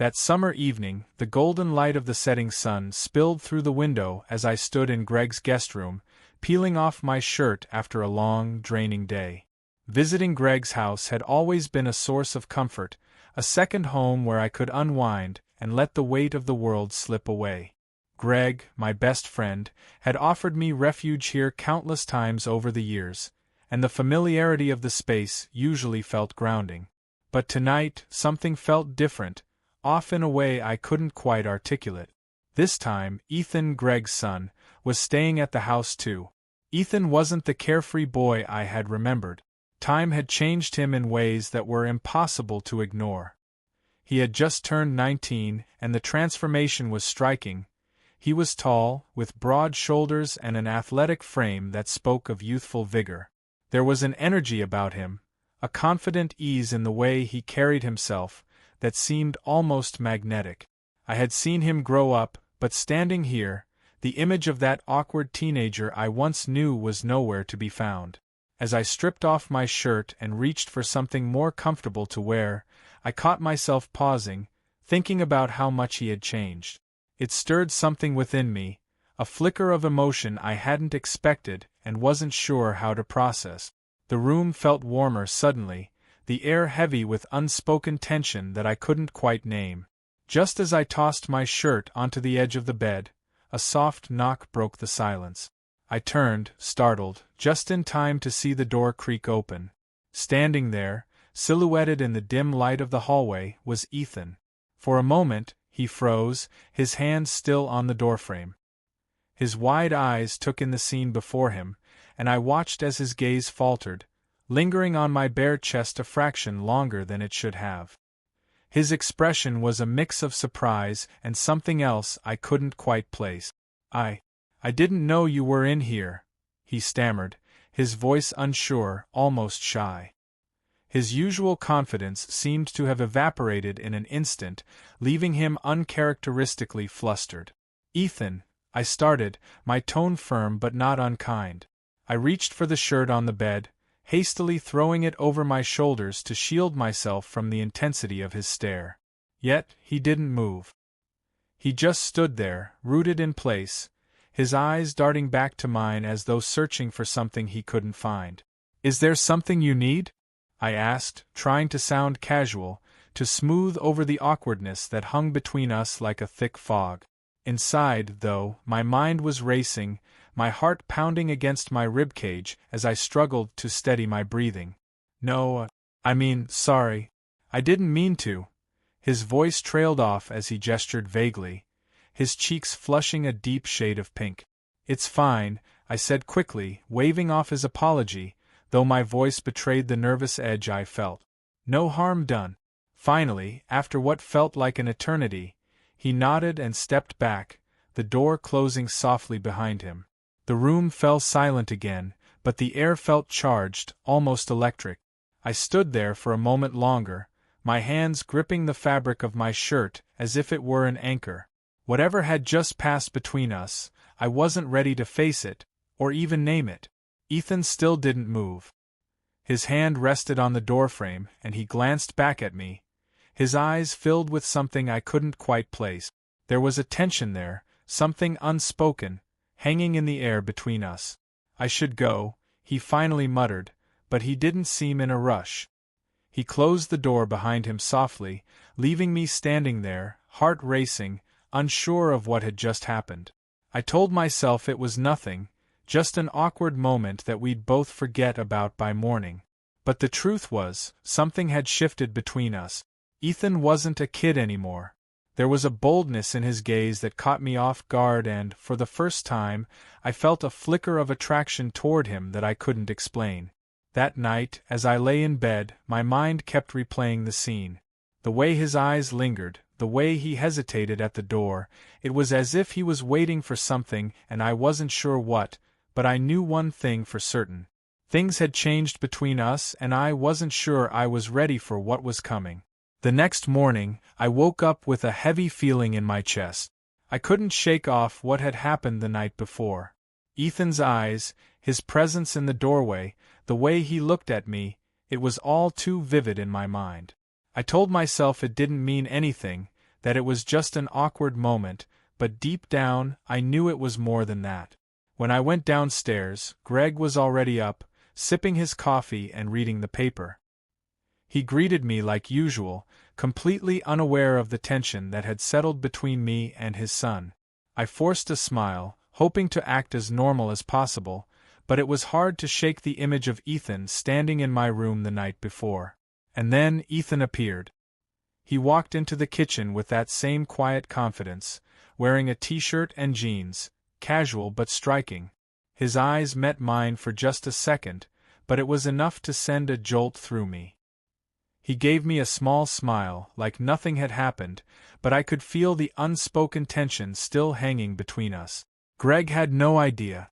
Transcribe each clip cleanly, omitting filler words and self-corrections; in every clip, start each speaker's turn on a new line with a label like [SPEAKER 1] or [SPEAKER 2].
[SPEAKER 1] That summer evening, the golden light of the setting sun spilled through the window as I stood in Greg's guest room, peeling off my shirt after a long, draining day. Visiting Greg's house had always been a source of comfort, a second home where I could unwind and let the weight of the world slip away. Greg, my best friend, had offered me refuge here countless times over the years, and the familiarity of the space usually felt grounding. But tonight, something felt different, off in a way I couldn't quite articulate. This time, Ethan, Greg's son, was staying at the house too. Ethan wasn't the carefree boy I had remembered. Time had changed him in ways that were impossible to ignore. He had just turned 19, and the transformation was striking. He was tall, with broad shoulders and an athletic frame that spoke of youthful vigor. There was an energy about him, a confident ease in the way he carried himself, that seemed almost magnetic. I had seen him grow up, but standing here, the image of that awkward teenager I once knew was nowhere to be found. As I stripped off my shirt and reached for something more comfortable to wear, I caught myself pausing, thinking about how much he had changed. It stirred something within me, a flicker of emotion I hadn't expected and wasn't sure how to process. The room felt warmer suddenly, the air heavy with unspoken tension that I couldn't quite name. Just as I tossed my shirt onto the edge of the bed, a soft knock broke the silence. I turned, startled, just in time to see the door creak open. Standing there, silhouetted in the dim light of the hallway, was Ethan. For a moment, he froze, his hand still on the doorframe. His wide eyes took in the scene before him, and I watched as his gaze faltered, lingering on my bare chest a fraction longer than it should have. His expression was a mix of surprise and something else I couldn't quite place. I didn't know you were in here," he stammered, his voice unsure, almost shy. His usual confidence seemed to have evaporated in an instant, leaving him uncharacteristically flustered. "Ethan," I started, my tone firm but not unkind. I reached for the shirt on the bed, hastily throwing it over my shoulders to shield myself from the intensity of his stare. Yet, he didn't move. He just stood there, rooted in place, his eyes darting back to mine as though searching for something he couldn't find. "Is there something you need?" I asked, trying to sound casual, to smooth over the awkwardness that hung between us like a thick fog. Inside, though, my mind was racing, my heart pounding against my ribcage as I struggled to steady my breathing. "No, sorry. I didn't mean to." His voice trailed off as he gestured vaguely, his cheeks flushing a deep shade of pink. "It's fine," I said quickly, waving off his apology, though my voice betrayed the nervous edge I felt. "No harm done." Finally, after what felt like an eternity, he nodded and stepped back, the door closing softly behind him. The room fell silent again, but the air felt charged, almost electric. I stood there for a moment longer, my hands gripping the fabric of my shirt as if it were an anchor. Whatever had just passed between us, I wasn't ready to face it, or even name it. Ethan still didn't move. His hand rested on the doorframe, and he glanced back at me, his eyes filled with something I couldn't quite place. There was a tension there, something unspoken, hanging in the air between us. "I should go," he finally muttered, but he didn't seem in a rush. He closed the door behind him softly, leaving me standing there, heart racing, unsure of what had just happened. I told myself it was nothing, just an awkward moment that we'd both forget about by morning. But the truth was, something had shifted between us. Ethan wasn't a kid anymore. There was a boldness in his gaze that caught me off guard and, for the first time, I felt a flicker of attraction toward him that I couldn't explain. That night, as I lay in bed, my mind kept replaying the scene. The way his eyes lingered, the way he hesitated at the door, it was as if he was waiting for something and I wasn't sure what, but I knew one thing for certain. Things had changed between us and I wasn't sure I was ready for what was coming. The next morning, I woke up with a heavy feeling in my chest. I couldn't shake off what had happened the night before. Ethan's eyes, his presence in the doorway, the way he looked at me, it was all too vivid in my mind. I told myself it didn't mean anything, that it was just an awkward moment, but deep down, I knew it was more than that. When I went downstairs, Greg was already up, sipping his coffee and reading the paper. He greeted me like usual, completely unaware of the tension that had settled between me and his son. I forced a smile, hoping to act as normal as possible, but it was hard to shake the image of Ethan standing in my room the night before. And then Ethan appeared. He walked into the kitchen with that same quiet confidence, wearing a t-shirt and jeans, casual but striking. His eyes met mine for just a second, but it was enough to send a jolt through me. He gave me a small smile, like nothing had happened, but I could feel the unspoken tension still hanging between us. Greg had no idea.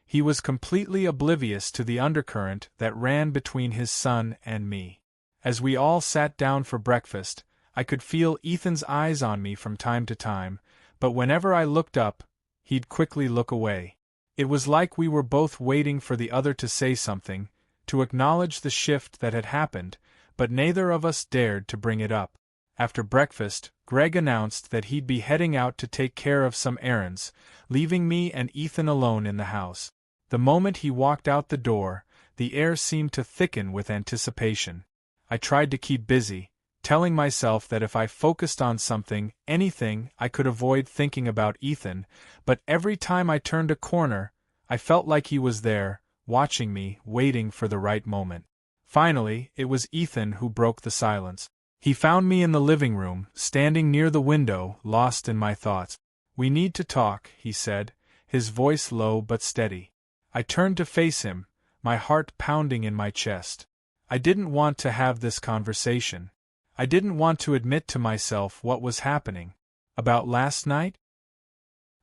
[SPEAKER 1] He was completely oblivious to the undercurrent that ran between his son and me. As we all sat down for breakfast, I could feel Ethan's eyes on me from time to time, but whenever I looked up, he'd quickly look away. It was like we were both waiting for the other to say something, to acknowledge the shift that had happened, but neither of us dared to bring it up. After breakfast, Greg announced that he'd be heading out to take care of some errands, leaving me and Ethan alone in the house. The moment he walked out the door, the air seemed to thicken with anticipation. I tried to keep busy, telling myself that if I focused on something, anything, I could avoid thinking about Ethan, but every time I turned a corner, I felt like he was there, watching me, waiting for the right moment. Finally, it was Ethan who broke the silence. He found me in the living room, standing near the window, lost in my thoughts. "We need to talk," he said, his voice low but steady. I turned to face him, my heart pounding in my chest. I didn't want to have this conversation. I didn't want to admit to myself what was happening. "About last night?"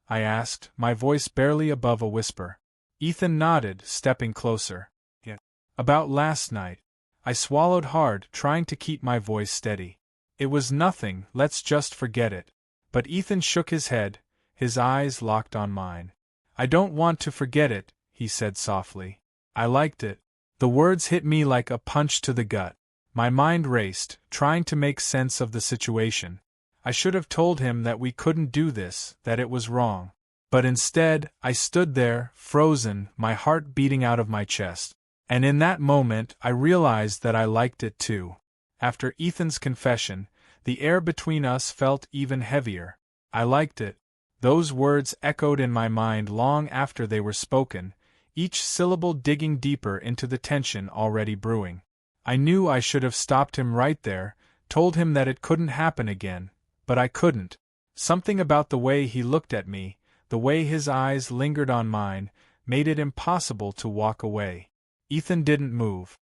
[SPEAKER 1] I asked, my voice barely above a whisper. Ethan nodded, stepping closer. "Yeah. About last night." I swallowed hard, trying to keep my voice steady. "It was nothing, let's just forget it." But Ethan shook his head, his eyes locked on mine. "I don't want to forget it," he said softly. "I liked it." The words hit me like a punch to the gut. My mind raced, trying to make sense of the situation. I should have told him that we couldn't do this, that it was wrong. But instead, I stood there, frozen, my heart beating out of my chest. And in that moment, I realized that I liked it too. After Ethan's confession, the air between us felt even heavier. I liked it. Those words echoed in my mind long after they were spoken, each syllable digging deeper into the tension already brewing. I knew I should have stopped him right there, told him that it couldn't happen again, but I couldn't. Something about the way he looked at me, the way his eyes lingered on mine, made it impossible to walk away. Ethan didn't move.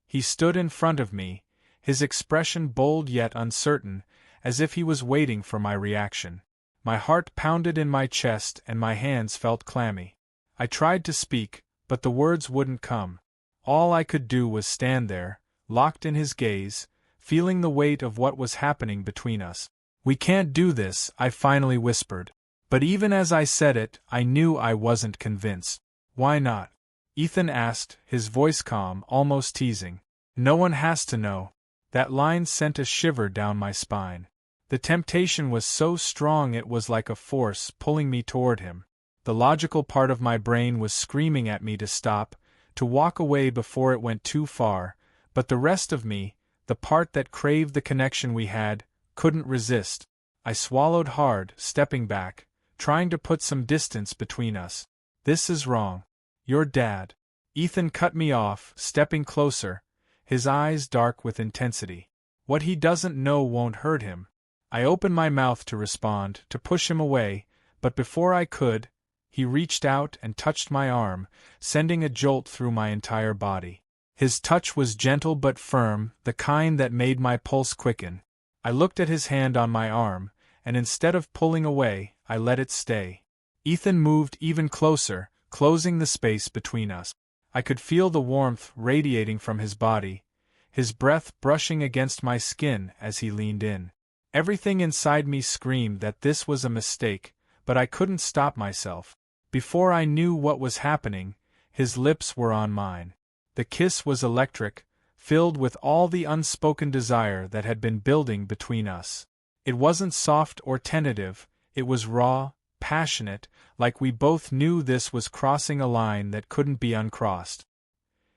[SPEAKER 1] He stood in front of me, his expression bold yet uncertain, as if he was waiting for my reaction. My heart pounded in my chest and my hands felt clammy. I tried to speak, but the words wouldn't come. All I could do was stand there, locked in his gaze, feeling the weight of what was happening between us. "We can't do this," I finally whispered. But even as I said it, I knew I wasn't convinced. "Why not?" Ethan asked, his voice calm, almost teasing. "No one has to know." That line sent a shiver down my spine. The temptation was so strong it was like a force pulling me toward him. The logical part of my brain was screaming at me to stop, to walk away before it went too far, but the rest of me, the part that craved the connection we had, couldn't resist. I swallowed hard, stepping back, trying to put some distance between us. "This is wrong. Your dad." Ethan cut me off, stepping closer, his eyes dark with intensity. "What he doesn't know won't hurt him." I opened my mouth to respond, to push him away, but before I could, he reached out and touched my arm, sending a jolt through my entire body. His touch was gentle but firm, the kind that made my pulse quicken. I looked at his hand on my arm, and instead of pulling away, I let it stay. Ethan moved even closer, closing the space between us. I could feel the warmth radiating from his body, his breath brushing against my skin as he leaned in. Everything inside me screamed that this was a mistake, but I couldn't stop myself. Before I knew what was happening, his lips were on mine. The kiss was electric, filled with all the unspoken desire that had been building between us. It wasn't soft or tentative, it was raw, passionate, like we both knew this was crossing a line that couldn't be uncrossed.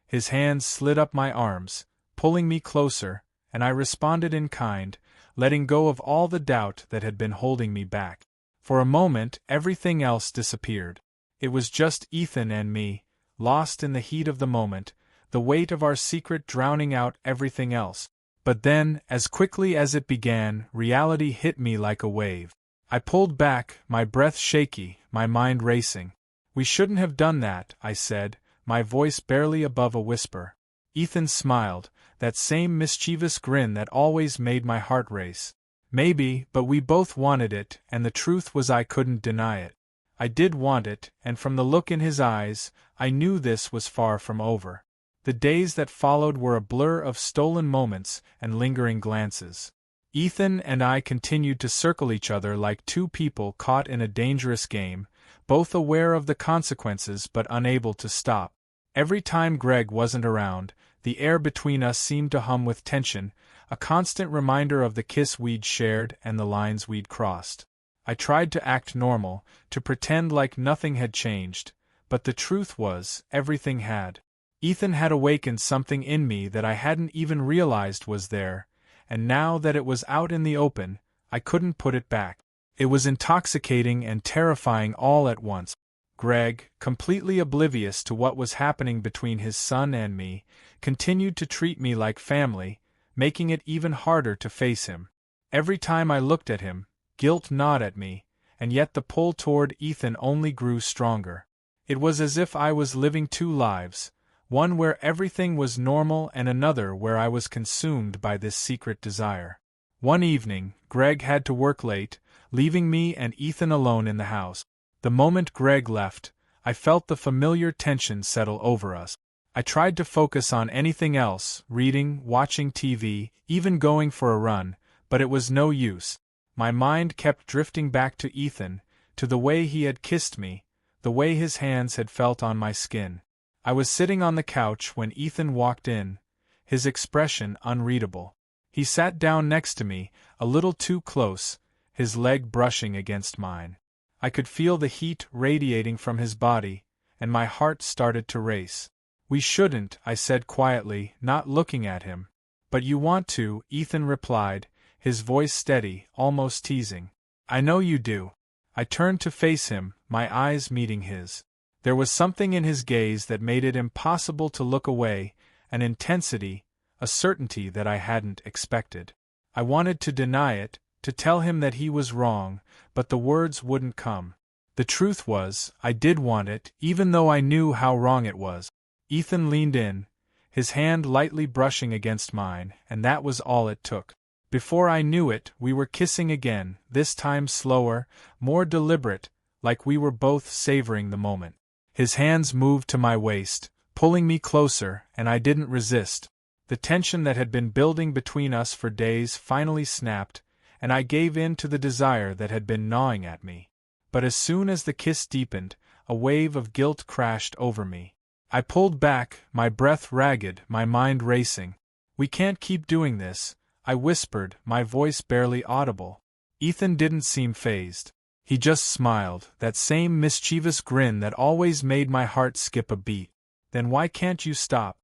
[SPEAKER 1] His hands slid up my arms, pulling me closer, and I responded in kind, letting go of all the doubt that had been holding me back. For a moment, everything else disappeared. It was just Ethan and me, lost in the heat of the moment, the weight of our secret drowning out everything else. But then, as quickly as it began, reality hit me like a wave. I pulled back, my breath shaky, my mind racing. "We shouldn't have done that," I said, my voice barely above a whisper. Ethan smiled, that same mischievous grin that always made my heart race. "Maybe, but we both wanted it, and the truth was I couldn't deny it. I did want it, and from the look in his eyes, I knew this was far from over." The days that followed were a blur of stolen moments and lingering glances. Ethan and I continued to circle each other like two people caught in a dangerous game, both aware of the consequences but unable to stop. Every time Greg wasn't around, the air between us seemed to hum with tension, a constant reminder of the kiss we'd shared and the lines we'd crossed. I tried to act normal, to pretend like nothing had changed, but the truth was, everything had. Ethan had awakened something in me that I hadn't even realized was there, and now that it was out in the open, I couldn't put it back. It was intoxicating and terrifying all at once. Greg, completely oblivious to what was happening between his son and me, continued to treat me like family, making it even harder to face him. Every time I looked at him, guilt gnawed at me, and yet the pull toward Ethan only grew stronger. It was as if I was living two lives, one where everything was normal and another where I was consumed by this secret desire. One evening, Greg had to work late, leaving me and Ethan alone in the house. The moment Greg left, I felt the familiar tension settle over us. I tried to focus on anything else, reading, watching TV, even going for a run, but it was no use. My mind kept drifting back to Ethan, to the way he had kissed me, the way his hands had felt on my skin. I was sitting on the couch when Ethan walked in, his expression unreadable. He sat down next to me, a little too close, his leg brushing against mine. I could feel the heat radiating from his body, and my heart started to race. "We shouldn't," I said quietly, not looking at him. "But you want to," Ethan replied, his voice steady, almost teasing. "I know you do." I turned to face him, my eyes meeting his. There was something in his gaze that made it impossible to look away, an intensity, a certainty that I hadn't expected. I wanted to deny it, to tell him that he was wrong, but the words wouldn't come. The truth was, I did want it, even though I knew how wrong it was. Ethan leaned in, his hand lightly brushing against mine, and that was all it took. Before I knew it, we were kissing again, this time slower, more deliberate, like we were both savoring the moment. His hands moved to my waist, pulling me closer, and I didn't resist. The tension that had been building between us for days finally snapped, and I gave in to the desire that had been gnawing at me. But as soon as the kiss deepened, a wave of guilt crashed over me. I pulled back, my breath ragged, my mind racing. "We can't keep doing this," I whispered, my voice barely audible. Ethan didn't seem fazed. He just smiled, that same mischievous grin that always made my heart skip a beat. "Then why can't you stop?"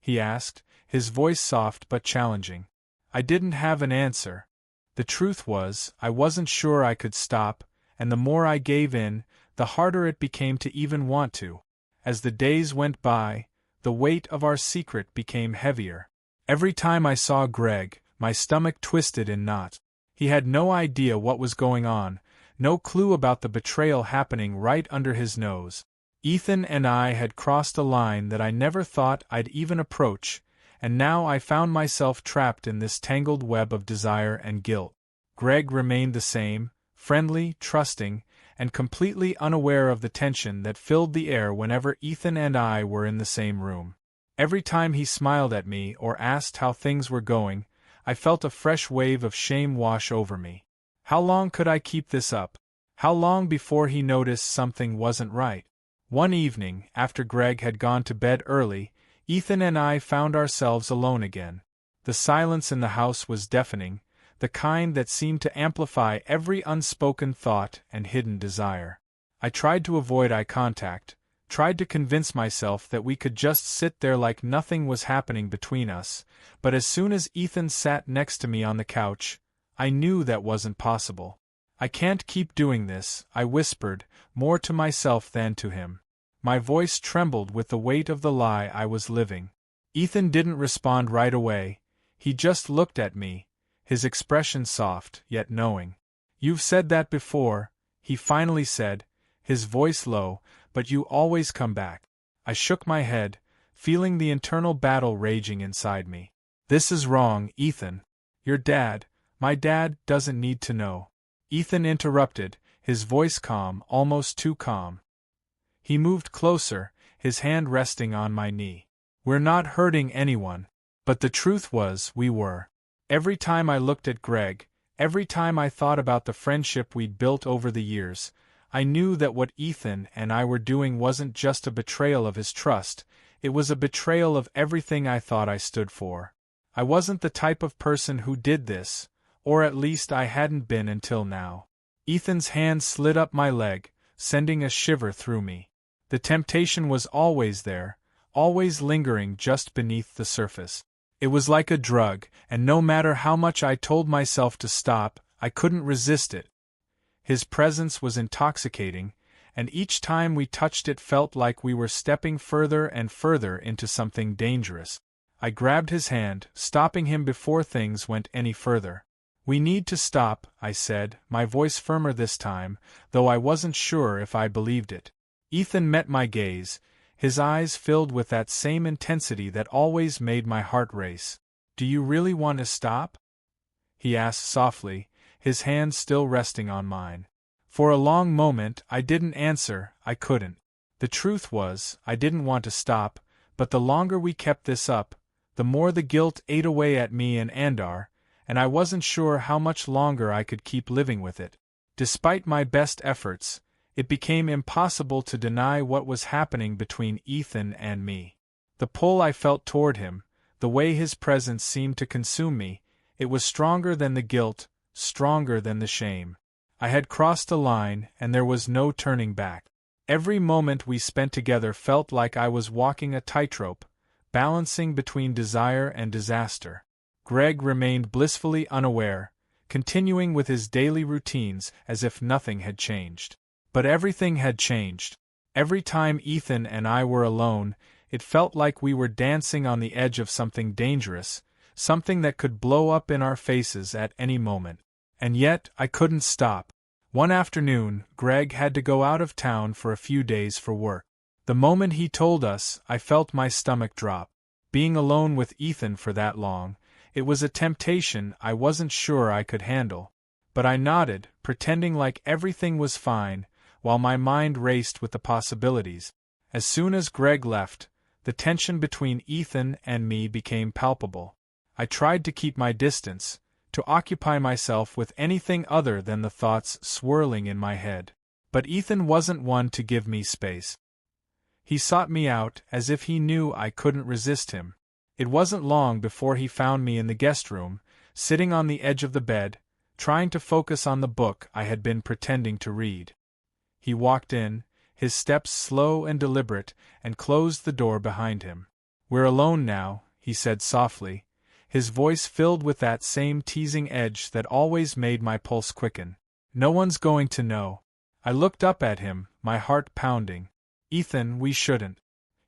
[SPEAKER 1] he asked, his voice soft but challenging. I didn't have an answer. The truth was, I wasn't sure I could stop, and the more I gave in, the harder it became to even want to. As the days went by, the weight of our secret became heavier. Every time I saw Greg, my stomach twisted in knots. He had no idea what was going on, no clue about the betrayal happening right under his nose. Ethan and I had crossed a line that I never thought I'd even approach, and now I found myself trapped in this tangled web of desire and guilt. Greg remained the same, friendly, trusting, and completely unaware of the tension that filled the air whenever Ethan and I were in the same room. Every time he smiled at me or asked how things were going, I felt a fresh wave of shame wash over me. How long could I keep this up? How long before he noticed something wasn't right? One evening, after Greg had gone to bed early, Ethan and I found ourselves alone again. The silence in the house was deafening, the kind that seemed to amplify every unspoken thought and hidden desire. I tried to avoid eye contact, tried to convince myself that we could just sit there like nothing was happening between us, but as soon as Ethan sat next to me on the couch, I knew that wasn't possible. I can't keep doing this, I whispered, more to myself than to him. My voice trembled with the weight of the lie I was living. Ethan didn't respond right away, he just looked at me, his expression soft, yet knowing. "You've said that before," he finally said, his voice low, "but you always come back." I shook my head, feeling the internal battle raging inside me. "This is wrong, Ethan. Your dad, my dad, doesn't need to know." Ethan interrupted, his voice calm, almost too calm. He moved closer, his hand resting on my knee. "We're not hurting anyone." But the truth was, we were. Every time I looked at Greg, every time I thought about the friendship we'd built over the years, I knew that what Ethan and I were doing wasn't just a betrayal of his trust, it was a betrayal of everything I thought I stood for. I wasn't the type of person who did this, or at least I hadn't been until now. Ethan's hand slid up my leg, sending a shiver through me. The temptation was always there, always lingering just beneath the surface. It was like a drug, and no matter how much I told myself to stop, I couldn't resist it. His presence was intoxicating, and each time we touched it felt like we were stepping further and further into something dangerous. I grabbed his hand, stopping him before things went any further. "We need to stop," I said, my voice firmer this time, though I wasn't sure if I believed it. Ethan met my gaze, his eyes filled with that same intensity that always made my heart race. "Do you really want to stop?" he asked softly, his hand still resting on mine. For a long moment I didn't answer, I couldn't. The truth was, I didn't want to stop, but the longer we kept this up, the more the guilt ate away at me and Andar, and I wasn't sure how much longer I could keep living with it. Despite my best efforts, it became impossible to deny what was happening between Ethan and me. The pull I felt toward him, the way his presence seemed to consume me, it was stronger than the guilt, stronger than the shame. I had crossed a line, and there was no turning back. Every moment we spent together felt like I was walking a tightrope, balancing between desire and disaster. Greg remained blissfully unaware, continuing with his daily routines as if nothing had changed. But everything had changed. Every time Ethan and I were alone, it felt like we were dancing on the edge of something dangerous, something that could blow up in our faces at any moment. And yet, I couldn't stop. One afternoon, Greg had to go out of town for a few days for work. The moment he told us, I felt my stomach drop. Being alone with Ethan for that long, it was a temptation I wasn't sure I could handle. But I nodded, pretending like everything was fine, while my mind raced with the possibilities. As soon as Greg left, the tension between Ethan and me became palpable. I tried to keep my distance, to occupy myself with anything other than the thoughts swirling in my head. But Ethan wasn't one to give me space. He sought me out as if he knew I couldn't resist him. It wasn't long before he found me in the guest room, sitting on the edge of the bed, trying to focus on the book I had been pretending to read. He walked in, his steps slow and deliberate, and closed the door behind him. "We're alone now," he said softly, his voice filled with that same teasing edge that always made my pulse quicken. "No one's going to know." I looked up at him, my heart pounding. "Ethan, we shouldn't."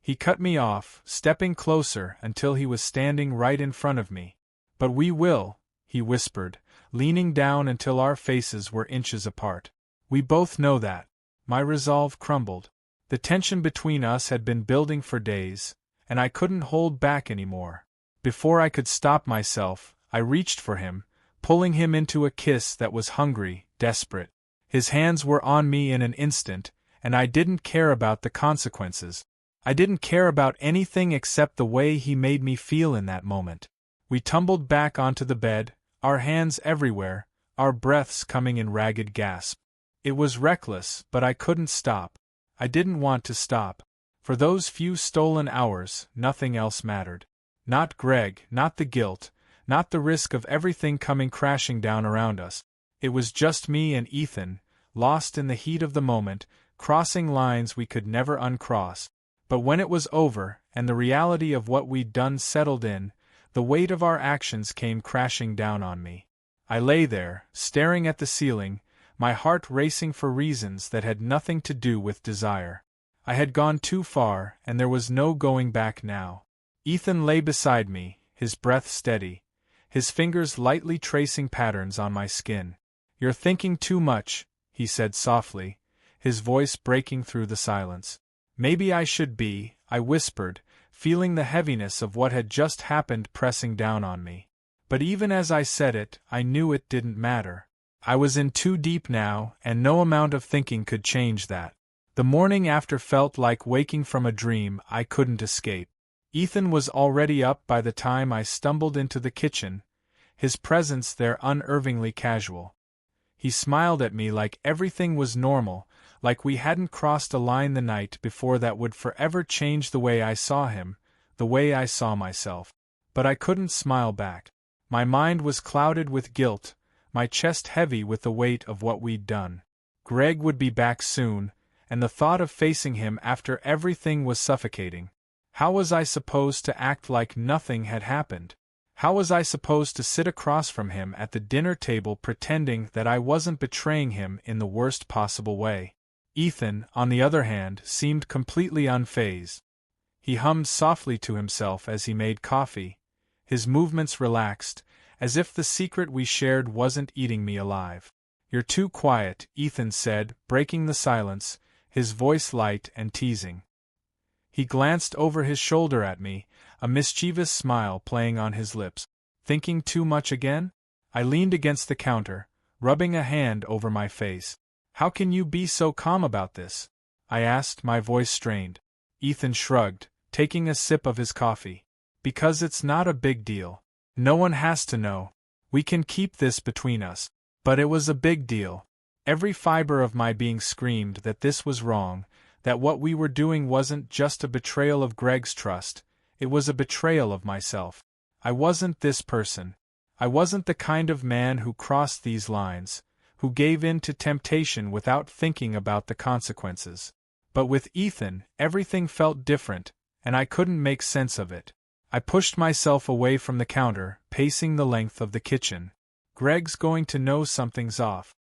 [SPEAKER 1] He cut me off, stepping closer until he was standing right in front of me. "But we will," he whispered, leaning down until our faces were inches apart. "We both know that." My resolve crumbled. The tension between us had been building for days, and I couldn't hold back anymore. Before I could stop myself, I reached for him, pulling him into a kiss that was hungry, desperate. His hands were on me in an instant, and I didn't care about the consequences. I didn't care about anything except the way he made me feel in that moment. We tumbled back onto the bed, our hands everywhere, our breaths coming in ragged gasps. It was reckless, but I couldn't stop. I didn't want to stop. For those few stolen hours, nothing else mattered. Not Greg, not the guilt, not the risk of everything coming crashing down around us. It was just me and Ethan, lost in the heat of the moment, crossing lines we could never uncross. But when it was over, and the reality of what we'd done settled in, the weight of our actions came crashing down on me. I lay there, staring at the ceiling, my heart racing for reasons that had nothing to do with desire. I had gone too far, and there was no going back now. Ethan lay beside me, his breath steady, his fingers lightly tracing patterns on my skin. "You're thinking too much," he said softly, his voice breaking through the silence. "Maybe I should be," I whispered, feeling the heaviness of what had just happened pressing down on me. But even as I said it, I knew it didn't matter. I was in too deep now, and no amount of thinking could change that. The morning after felt like waking from a dream I couldn't escape. Ethan was already up by the time I stumbled into the kitchen, his presence there unnervingly casual. He smiled at me like everything was normal, like we hadn't crossed a line the night before that would forever change the way I saw him, the way I saw myself. But I couldn't smile back. My mind was clouded with guilt, my chest heavy with the weight of what we'd done. Greg would be back soon, and the thought of facing him after everything was suffocating. How was I supposed to act like nothing had happened? How was I supposed to sit across from him at the dinner table pretending that I wasn't betraying him in the worst possible way? Ethan, on the other hand, seemed completely unfazed. He hummed softly to himself as he made coffee, his movements relaxed, as if the secret we shared wasn't eating me alive. "You're too quiet," Ethan said, breaking the silence, his voice light and teasing. He glanced over his shoulder at me, a mischievous smile playing on his lips. "Thinking too much again?" I leaned against the counter, rubbing a hand over my face. "How can you be so calm about this?" I asked, my voice strained. Ethan shrugged, taking a sip of his coffee. "Because it's not a big deal. No one has to know. We can keep this between us." But it was a big deal. Every fiber of my being screamed that this was wrong, that what we were doing wasn't just a betrayal of Greg's trust, it was a betrayal of myself. I wasn't this person. I wasn't the kind of man who crossed these lines, who gave in to temptation without thinking about the consequences. But with Ethan, everything felt different, and I couldn't make sense of it. I pushed myself away from the counter, pacing the length of the kitchen. "Greg's going to know something's off.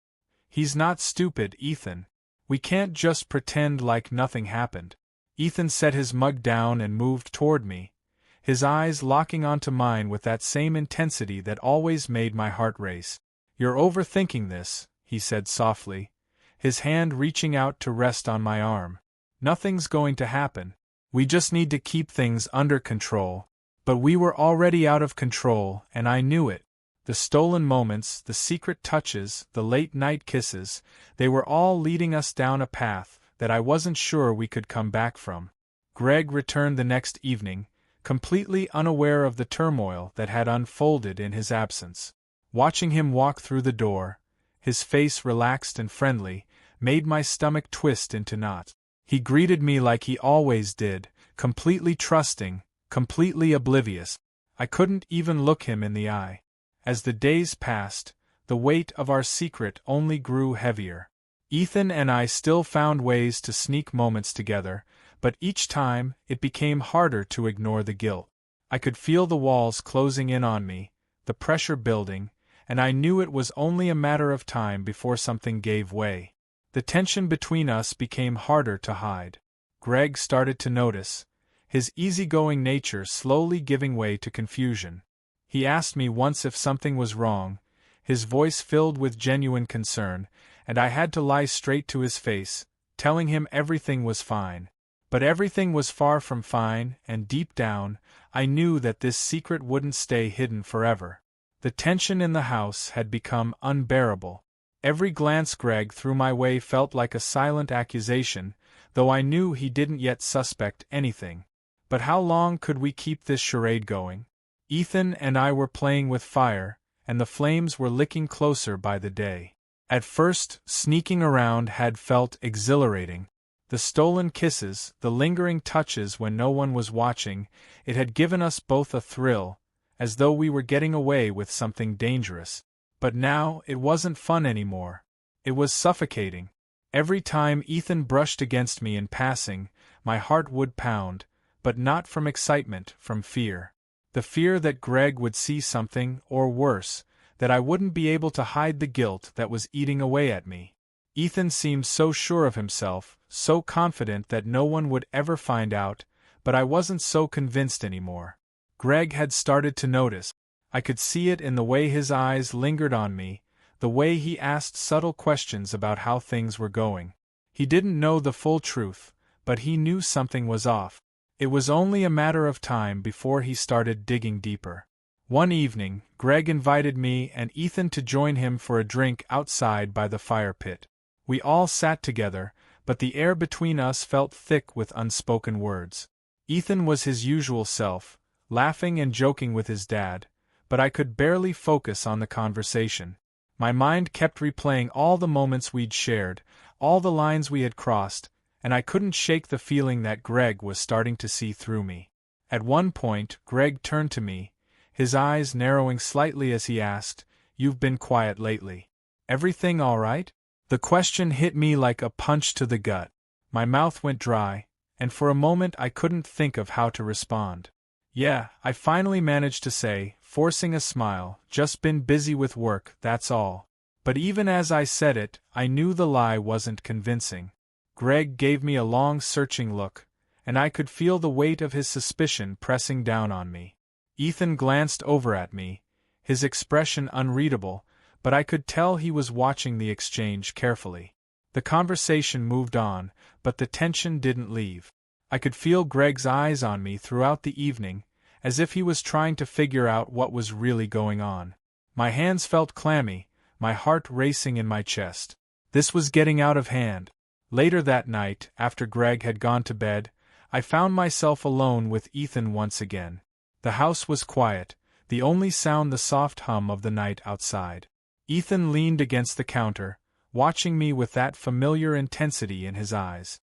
[SPEAKER 1] He's not stupid, Ethan. We can't just pretend like nothing happened." Ethan set his mug down and moved toward me, his eyes locking onto mine with that same intensity that always made my heart race. "You're overthinking this," he said softly, his hand reaching out to rest on my arm. "Nothing's going to happen. We just need to keep things under control." But we were already out of control, and I knew it. The stolen moments, the secret touches, the late-night kisses, they were all leading us down a path that I wasn't sure we could come back from. Greg returned the next evening, completely unaware of the turmoil that had unfolded in his absence. Watching him walk through the door, his face relaxed and friendly, made my stomach twist into knots. He greeted me like he always did, completely trusting, completely oblivious. I couldn't even look him in the eye. As the days passed, the weight of our secret only grew heavier. Ethan and I still found ways to sneak moments together, but each time it became harder to ignore the guilt. I could feel the walls closing in on me, the pressure building, and I knew it was only a matter of time before something gave way. The tension between us became harder to hide. Greg started to notice, his easygoing nature slowly giving way to confusion. He asked me once if something was wrong, his voice filled with genuine concern, and I had to lie straight to his face, telling him everything was fine. But everything was far from fine, and deep down, I knew that this secret wouldn't stay hidden forever. The tension in the house had become unbearable. Every glance Greg threw my way felt like a silent accusation, though I knew he didn't yet suspect anything. But how long could we keep this charade going? Ethan and I were playing with fire, and the flames were licking closer by the day. At first, sneaking around had felt exhilarating. The stolen kisses, the lingering touches when no one was watching, it had given us both a thrill, as though we were getting away with something dangerous. But now, it wasn't fun anymore. It was suffocating. Every time Ethan brushed against me in passing, my heart would pound, but not from excitement, from fear. The fear that Greg would see something, or worse, that I wouldn't be able to hide the guilt that was eating away at me. Ethan seemed so sure of himself, so confident that no one would ever find out, but I wasn't so convinced anymore. Greg had started to notice. I could see it in the way his eyes lingered on me, the way he asked subtle questions about how things were going. He didn't know the full truth, but he knew something was off. It was only a matter of time before he started digging deeper. One evening, Greg invited me and Ethan to join him for a drink outside by the fire pit. We all sat together, but the air between us felt thick with unspoken words. Ethan was his usual self, laughing and joking with his dad, but I could barely focus on the conversation. My mind kept replaying all the moments we'd shared, all the lines we had crossed, and I couldn't shake the feeling that Greg was starting to see through me. At one point, Greg turned to me, his eyes narrowing slightly as he asked, "You've been quiet lately. Everything all right?" The question hit me like a punch to the gut. My mouth went dry, and for a moment I couldn't think of how to respond. "Yeah," I finally managed to say, forcing a smile, "just been busy with work, that's all." But even as I said it, I knew the lie wasn't convincing. Greg gave me a long searching look, and I could feel the weight of his suspicion pressing down on me. Ethan glanced over at me, his expression unreadable, but I could tell he was watching the exchange carefully. The conversation moved on, but the tension didn't leave. I could feel Greg's eyes on me throughout the evening, as if he was trying to figure out what was really going on. My hands felt clammy, my heart racing in my chest. This was getting out of hand. Later that night, after Greg had gone to bed, I found myself alone with Ethan once again. The house was quiet, the only sound the soft hum of the night outside. Ethan leaned against the counter, watching me with that familiar intensity in his eyes.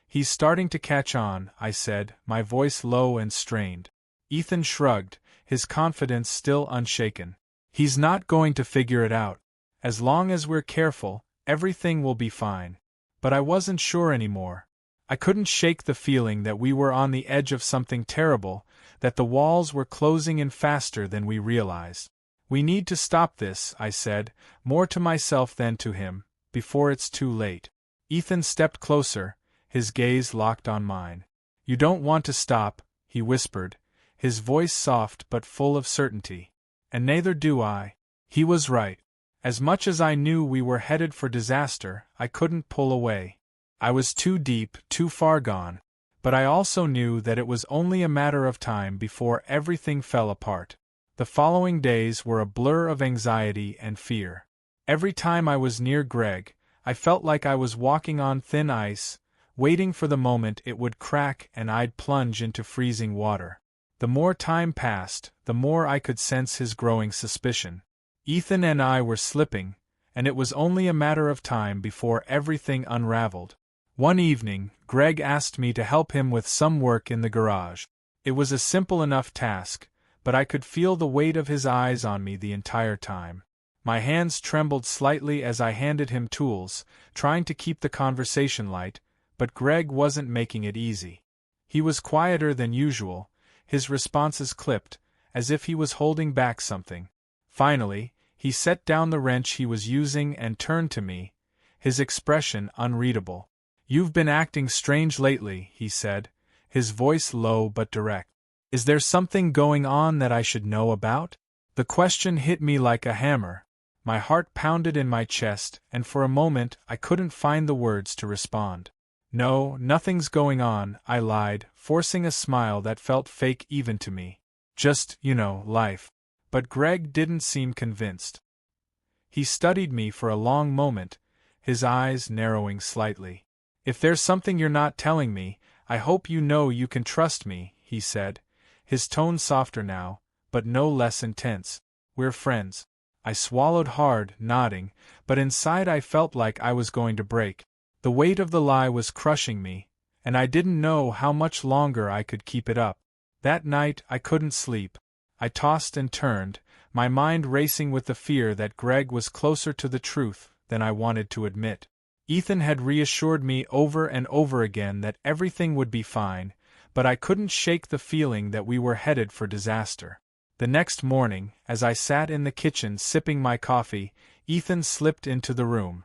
[SPEAKER 1] "He's starting to catch on," I said, my voice low and strained. Ethan shrugged, his confidence still unshaken. "He's not going to figure it out. As long as we're careful, everything will be fine." But I wasn't sure anymore. I couldn't shake the feeling that we were on the edge of something terrible, that the walls were closing in faster than we realized. "We need to stop this," I said, more to myself than to him, "before it's too late." Ethan stepped closer, his gaze locked on mine. "You don't want to stop," he whispered, his voice soft but full of certainty. "And neither do I." He was right. As much as I knew we were headed for disaster, I couldn't pull away. I was too deep, too far gone. But I also knew that it was only a matter of time before everything fell apart. The following days were a blur of anxiety and fear. Every time I was near Greg, I felt like I was walking on thin ice, waiting for the moment it would crack and I'd plunge into freezing water. The more time passed, the more I could sense his growing suspicion. Ethan and I were slipping, and it was only a matter of time before everything unraveled. One evening, Greg asked me to help him with some work in the garage. It was a simple enough task, but I could feel the weight of his eyes on me the entire time. My hands trembled slightly as I handed him tools, trying to keep the conversation light, but Greg wasn't making it easy. He was quieter than usual, his responses clipped, as if he was holding back something. Finally, he set down the wrench he was using and turned to me, his expression unreadable. "You've been acting strange lately," he said, his voice low but direct. "Is there something going on that I should know about?" The question hit me like a hammer. My heart pounded in my chest, and for a moment I couldn't find the words to respond. "No, nothing's going on," I lied, forcing a smile that felt fake even to me. "Just, life." But Greg didn't seem convinced. He studied me for a long moment, his eyes narrowing slightly. "If there's something you're not telling me, I hope you know you can trust me," he said, his tone softer now, but no less intense. "We're friends." I swallowed hard, nodding, but inside I felt like I was going to break. The weight of the lie was crushing me, and I didn't know how much longer I could keep it up. That night I couldn't sleep. I tossed and turned, my mind racing with the fear that Greg was closer to the truth than I wanted to admit. Ethan had reassured me over and over again that everything would be fine, but I couldn't shake the feeling that we were headed for disaster. The next morning, as I sat in the kitchen sipping my coffee, Ethan slipped into the room.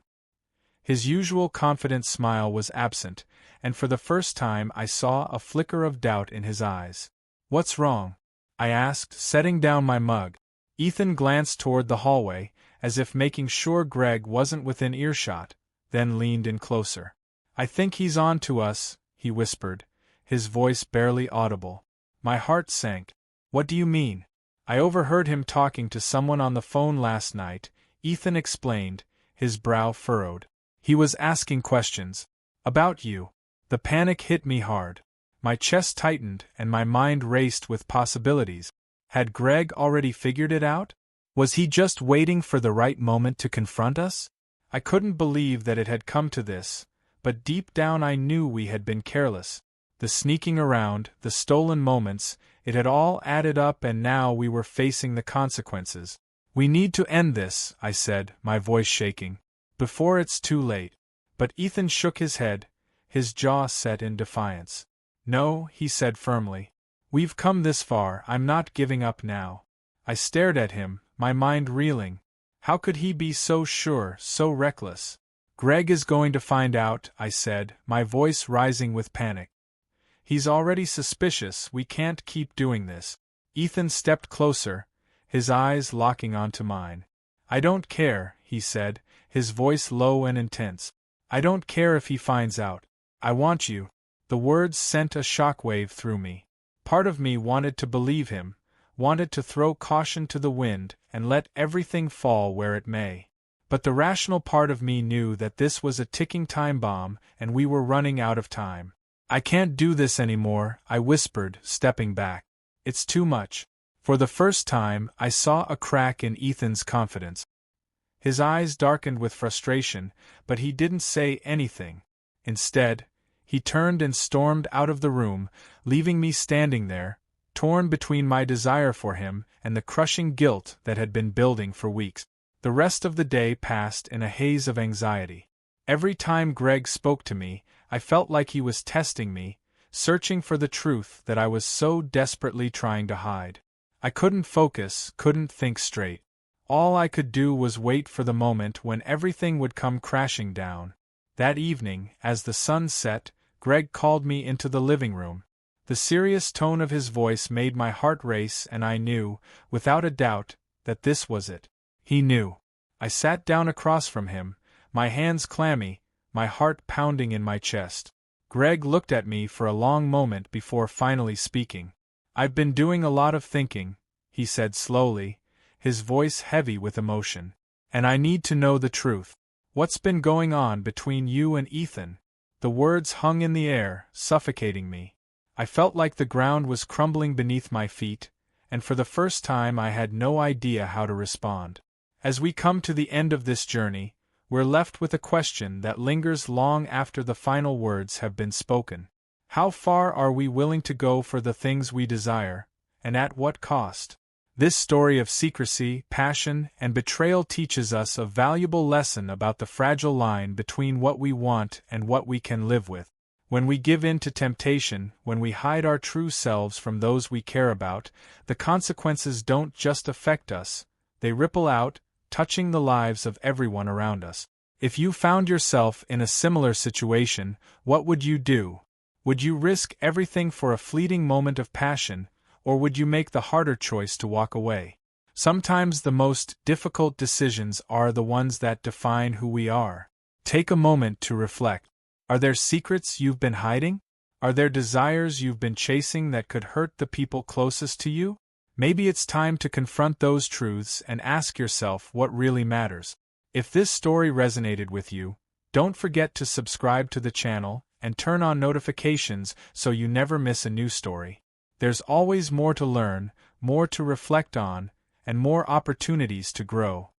[SPEAKER 1] His usual confident smile was absent, and for the first time I saw a flicker of doubt in his eyes. "What's wrong?" I asked, setting down my mug. Ethan glanced toward the hallway, as if making sure Greg wasn't within earshot, then leaned in closer. "I think he's on to us," he whispered, his voice barely audible. My heart sank. "What do you mean?" "I overheard him talking to someone on the phone last night," Ethan explained, his brow furrowed. "He was asking questions. About you." The panic hit me hard. My chest tightened and my mind raced with possibilities. Had Greg already figured it out? Was he just waiting for the right moment to confront us? I couldn't believe that it had come to this, but deep down I knew we had been careless. The sneaking around, the stolen moments, it had all added up and now we were facing the consequences. "We need to end this," I said, my voice shaking, "before it's too late." But Ethan shook his head, his jaw set in defiance. "No," he said firmly. "We've come this far, I'm not giving up now." I stared at him, my mind reeling. How could he be so sure, so reckless? "Greg is going to find out," I said, my voice rising with panic. "He's already suspicious, we can't keep doing this." Ethan stepped closer, his eyes locking onto mine. "I don't care," he said, his voice low and intense. "I don't care if he finds out. I want you." The words sent a shockwave through me. Part of me wanted to believe him, wanted to throw caution to the wind and let everything fall where it may. But the rational part of me knew that this was a ticking time bomb and we were running out of time. "I can't do this anymore," I whispered, stepping back. "It's too much." For the first time, I saw a crack in Ethan's confidence. His eyes darkened with frustration, but he didn't say anything. Instead, he turned and stormed out of the room, leaving me standing there, torn between my desire for him and the crushing guilt that had been building for weeks. The rest of the day passed in a haze of anxiety. Every time Greg spoke to me, I felt like he was testing me, searching for the truth that I was so desperately trying to hide. I couldn't focus, couldn't think straight. All I could do was wait for the moment when everything would come crashing down. That evening, as the sun set, Greg called me into the living room. The serious tone of his voice made my heart race and I knew, without a doubt, that this was it. He knew. I sat down across from him, my hands clammy, my heart pounding in my chest. Greg looked at me for a long moment before finally speaking. "I've been doing a lot of thinking," he said slowly, his voice heavy with emotion. "And I need to know the truth. What's been going on between you and Ethan?" The words hung in the air, suffocating me. I felt like the ground was crumbling beneath my feet, and for the first time I had no idea how to respond. As we come to the end of this journey, we're left with a question that lingers long after the final words have been spoken. How far are we willing to go for the things we desire, and at what cost? This story of secrecy, passion, and betrayal teaches us a valuable lesson about the fragile line between what we want and what we can live with. When we give in to temptation, when we hide our true selves from those we care about, the consequences don't just affect us, they ripple out, touching the lives of everyone around us. If you found yourself in a similar situation, what would you do? Would you risk everything for a fleeting moment of passion, or would you make the harder choice to walk away? Sometimes the most difficult decisions are the ones that define who we are. Take a moment to reflect. Are there secrets you've been hiding? Are there desires you've been chasing that could hurt the people closest to you? Maybe it's time to confront those truths and ask yourself what really matters. If this story resonated with you, don't forget to subscribe to the channel and turn on notifications so you never miss a new story. There's always more to learn, more to reflect on, and more opportunities to grow.